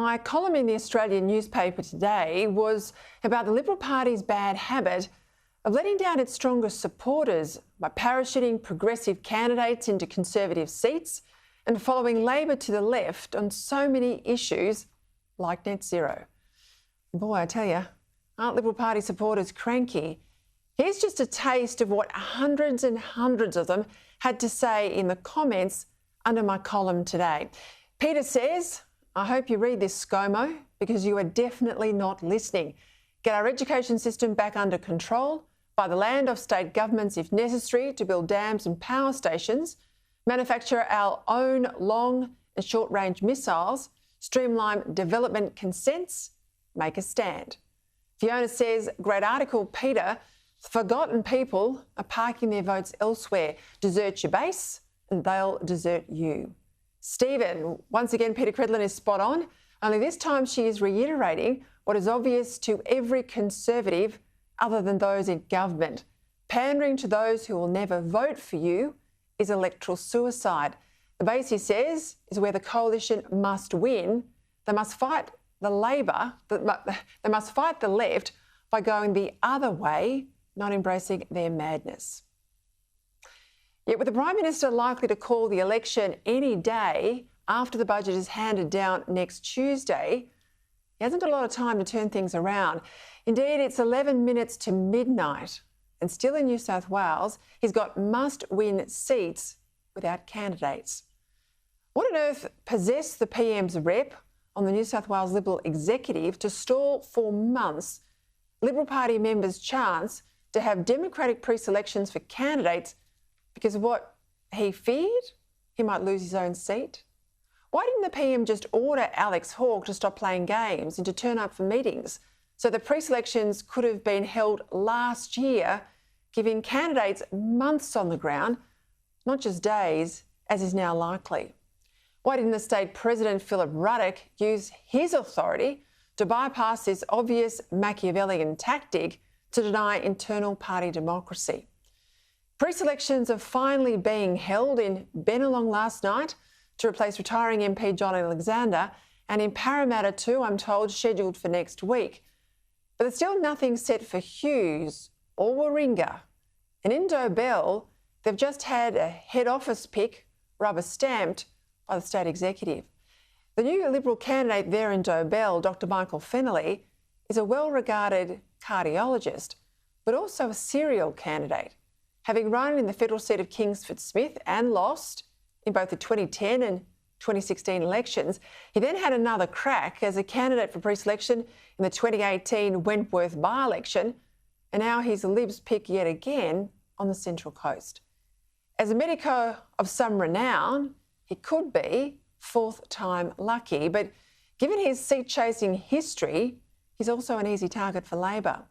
My column in the Australian newspaper today was about the Liberal Party's bad habit of letting down its strongest supporters by parachuting progressive candidates into Conservative seats and following Labor to the left on so many issues like net zero. Boy, I tell you, aren't Liberal Party supporters cranky? Here's just a taste of what hundreds and hundreds of them had to say in the comments under my column today. Peter says, I hope you read this, ScoMo, because you are definitely not listening. Get our education system back under control, buy the land off state governments if necessary to build dams and power stations, manufacture our own long and short-range missiles, streamline development consents, make a stand. Fiona says, great article, Peter. Forgotten people are parking their votes elsewhere. Desert your base and they'll desert you. Stephen, once again, Peta Credlin is spot on, only this time she is reiterating what is obvious to every Conservative other than those in government. Pandering to those who will never vote for you is electoral suicide. The base, he says, is where the coalition must win. They must fight the Labor, they must fight the left by going the other way, not embracing their madness. Yet with the Prime Minister likely to call the election any day after the budget is handed down next Tuesday, he hasn't got a lot of time to turn things around. Indeed, it's 11 minutes to midnight, and still in New South Wales, he's got must-win seats without candidates. What on earth possessed the PM's rep on the New South Wales Liberal executive to stall for months Liberal Party members' chance to have democratic pre-selections for candidates because of what he feared? He might lose his own seat. Why didn't the PM just order Alex Hawke to stop playing games and to turn up for meetings so the pre-selections could have been held last year, giving candidates months on the ground, not just days, as is now likely? Why didn't the state president, Philip Ruddock, use his authority to bypass this obvious Machiavellian tactic to deny internal party democracy? Pre-selections are finally being held in Bennelong last night to replace retiring MP John Alexander, and in Parramatta too, I'm told, scheduled for next week. But there's still nothing set for Hughes or Warringah. And in Dobell, they've just had a head office pick rubber stamped by the state executive. The new Liberal candidate there in Dobell, Dr Michael Fennelly, is a well-regarded cardiologist, but also a serial candidate. Having run in the federal seat of Kingsford Smith and lost in both the 2010 and 2016 elections, he then had another crack as a candidate for pre-selection in the 2018 Wentworth by-election, and now he's a Libs pick yet again on the Central Coast. As a medico of some renown, he could be fourth time lucky, but given his seat-chasing history, he's also an easy target for Labor.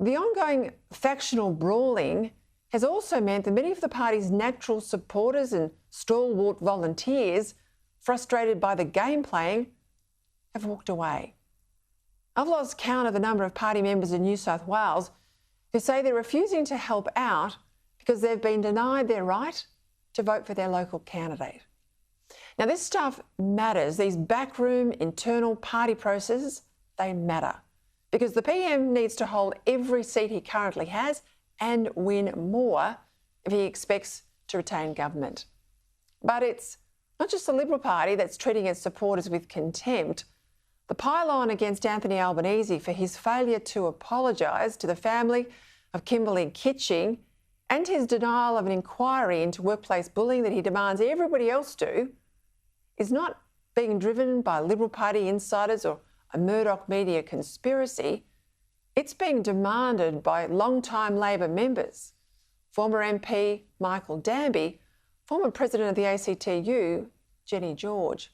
The ongoing factional brawling has also meant that many of the party's natural supporters and stalwart volunteers, frustrated by the game playing, have walked away. I've lost count of the number of party members in New South Wales who say they're refusing to help out because they've been denied their right to vote for their local candidate. Now, this stuff matters. These backroom internal party processes, they matter, because the PM needs to hold every seat he currently has and win more if he expects to retain government. But it's not just the Liberal Party that's treating its supporters with contempt. The pile-on against Anthony Albanese for his failure to apologise to the family of Kimberley Kitching and his denial of an inquiry into workplace bullying that he demands everybody else do is not being driven by Liberal Party insiders or a Murdoch media conspiracy. It's being demanded by long-time Labor members. Former MP Michael Danby, former president of the ACTU, Jenny George.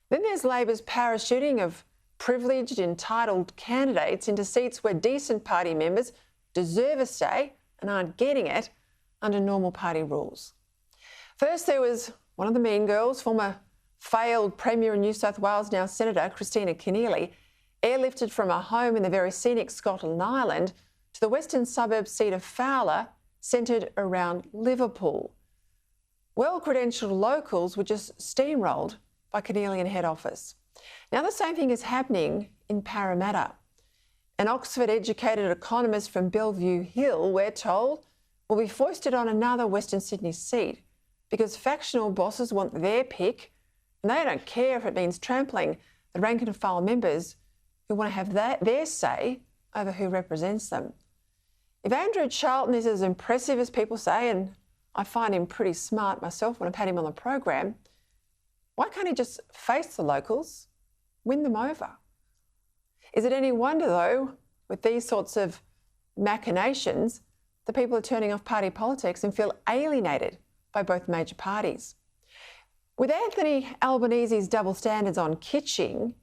Then there's Labor's parachuting of privileged, entitled candidates into seats where decent party members deserve a say and aren't getting it under normal party rules. First, there was one of the mean girls, former failed Premier in New South Wales, now Senator Christina Keneally, airlifted from her home in the very scenic Scotland Island to the western suburb seat of Fowler, centred around Liverpool. Well-credentialed locals were just steamrolled by Keneally and head office. Now, the same thing is happening in Parramatta. An Oxford-educated economist from Bellevue Hill, we're told, will be foisted on another Western Sydney seat because factional bosses want their pick and they don't care if it means trampling the rank and file members who want to have their say over who represents them. If Andrew Charlton is as impressive as people say, and I find him pretty smart myself when I've had him on the program, why can't he just face the locals, win them over? Is it any wonder, though, with these sorts of machinations, the people are turning off party politics and feel alienated by both major parties? With Anthony Albanese's double standards on Kitching,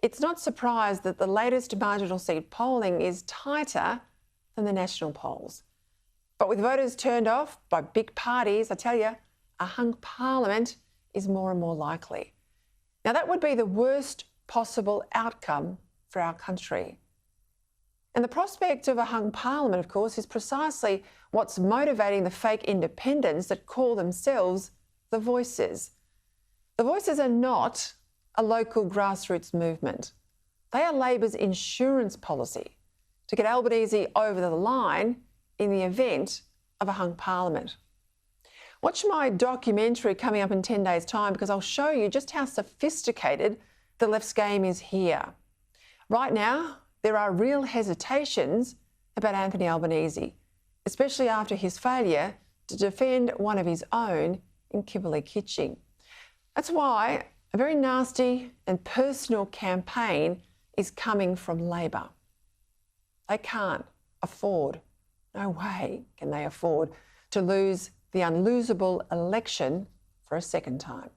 it's not surprised that the latest marginal seat polling is tighter than the national polls. But with voters turned off by big parties, I tell you, a hung parliament is more and more likely. Now, that would be the worst possible outcome for our country. And the prospect of a hung parliament, of course, is precisely what's motivating the fake independents that call themselves the Voices. The Voices are not a local grassroots movement. They are Labor's insurance policy to get Albanese over the line in the event of a hung parliament. Watch my documentary coming up in 10 days' time because I'll show you just how sophisticated the left's game is here. Right now, there are real hesitations about Anthony Albanese, especially after his failure to defend one of his own in Kimberley Kitching. That's why a very nasty and personal campaign is coming from Labor. They can't afford, no way can they afford, to lose the unlosable election for a second time.